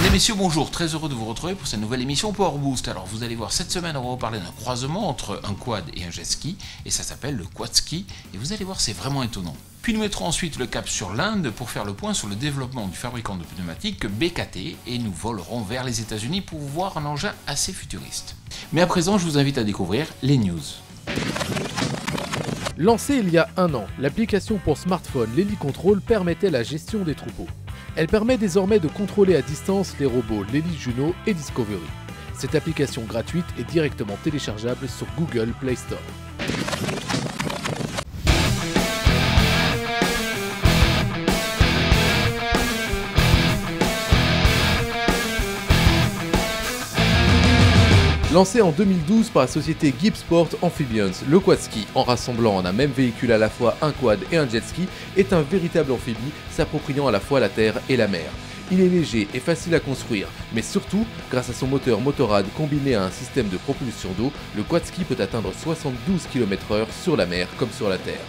Mesdames et messieurs, bonjour, très heureux de vous retrouver pour cette nouvelle émission Power Boost. Alors vous allez voir, cette semaine on va vous parler d'un croisement entre un quad et un jet ski, et ça s'appelle le quad ski, et vous allez voir c'est vraiment étonnant. Puis nous mettrons ensuite le cap sur l'Inde pour faire le point sur le développement du fabricant de pneumatiques BKT, et nous volerons vers les États-Unis pour voir un engin assez futuriste. Mais à présent je vous invite à découvrir les news. Lancée il y a un an, l'application pour smartphone l'Heli-Control permettait la gestion des troupeaux. Elle permet désormais de contrôler à distance les robots l'Heli Juno et Discovery. Cette application gratuite est directement téléchargeable sur Google Play Store. Lancé en 2012 par la société Gibbsport Amphibians, le quad ski, en rassemblant en un même véhicule à la fois un quad et un jet ski, est un véritable amphibie s'appropriant à la fois la terre et la mer. Il est léger et facile à construire, mais surtout, grâce à son moteur Motorrad combiné à un système de propulsion d'eau, le quad ski peut atteindre 72 km/h sur la mer comme sur la terre.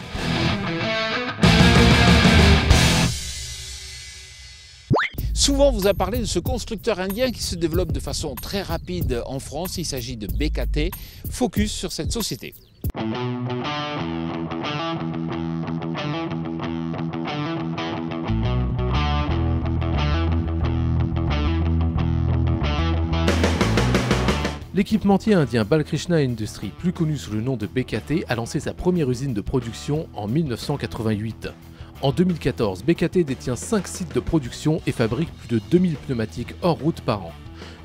Souvent, on vous a parlé de ce constructeur indien qui se développe de façon très rapide en France. Il s'agit de BKT. Focus sur cette société. L'équipementier indien Balkrishna Industries, plus connu sous le nom de BKT, a lancé sa première usine de production en 1988. En 2014, BKT détient 5 sites de production et fabrique plus de 2000 pneumatiques hors route par an.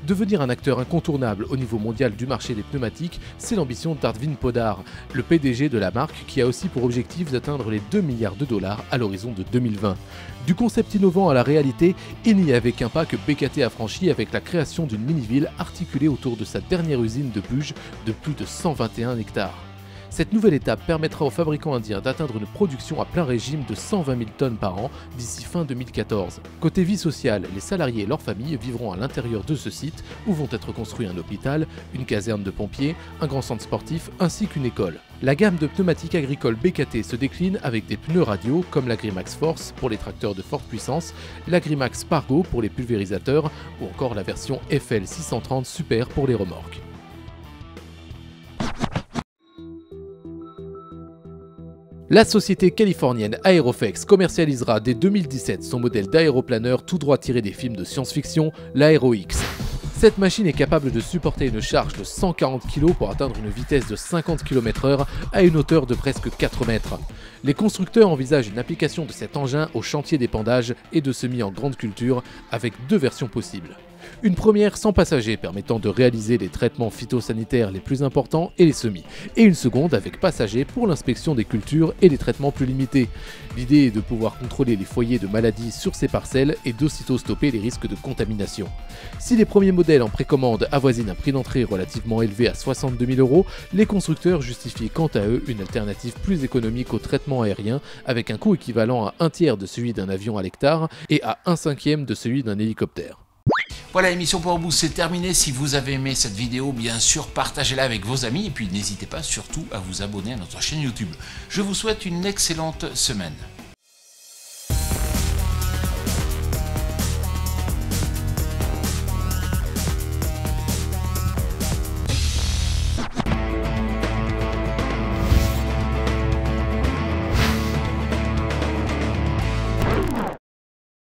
Devenir un acteur incontournable au niveau mondial du marché des pneumatiques, c'est l'ambition d'Arvind Poddar, le PDG de la marque, qui a aussi pour objectif d'atteindre les 2 milliards de dollars à l'horizon de 2020. Du concept innovant à la réalité, il n'y avait qu'un pas que BKT a franchi avec la création d'une mini-ville articulée autour de sa dernière usine de Buge de plus de 121 hectares. Cette nouvelle étape permettra aux fabricants indiens d'atteindre une production à plein régime de 120 000 tonnes par an d'ici fin 2014. Côté vie sociale, les salariés et leurs familles vivront à l'intérieur de ce site où vont être construits un hôpital, une caserne de pompiers, un grand centre sportif ainsi qu'une école. La gamme de pneumatiques agricoles BKT se décline avec des pneus radio comme l'Agrimax Force pour les tracteurs de forte puissance, l'Agrimax Pargo pour les pulvérisateurs ou encore la version FL 630 Super pour les remorques. La société californienne Aeroflex commercialisera dès 2017 son modèle d'aéroplaneur tout droit tiré des films de science-fiction, l'Aero-X. Cette machine est capable de supporter une charge de 140 kg pour atteindre une vitesse de 50 km/h à une hauteur de presque 4 mètres. Les constructeurs envisagent une application de cet engin au chantier d'épandage et de semis en grande culture avec 2 versions possibles. Une première sans passagers permettant de réaliser les traitements phytosanitaires les plus importants et les semis, et une seconde avec passagers pour l'inspection des cultures et les traitements plus limités. L'idée est de pouvoir contrôler les foyers de maladies sur ces parcelles et d'aussitôt stopper les risques de contamination. Si les premiers modèles en précommande avoisinent un prix d'entrée relativement élevé à 62 000 €, les constructeurs justifient quant à eux une alternative plus économique au traitement aérien avec un coût équivalent à 1/3 de celui d'un avion à l'hectare et à 1/5 de celui d'un hélicoptère. Voilà, l'émission Power Boost, c'est terminé. Si vous avez aimé cette vidéo, bien sûr, partagez-la avec vos amis et puis n'hésitez pas surtout à vous abonner à notre chaîne YouTube. Je vous souhaite une excellente semaine.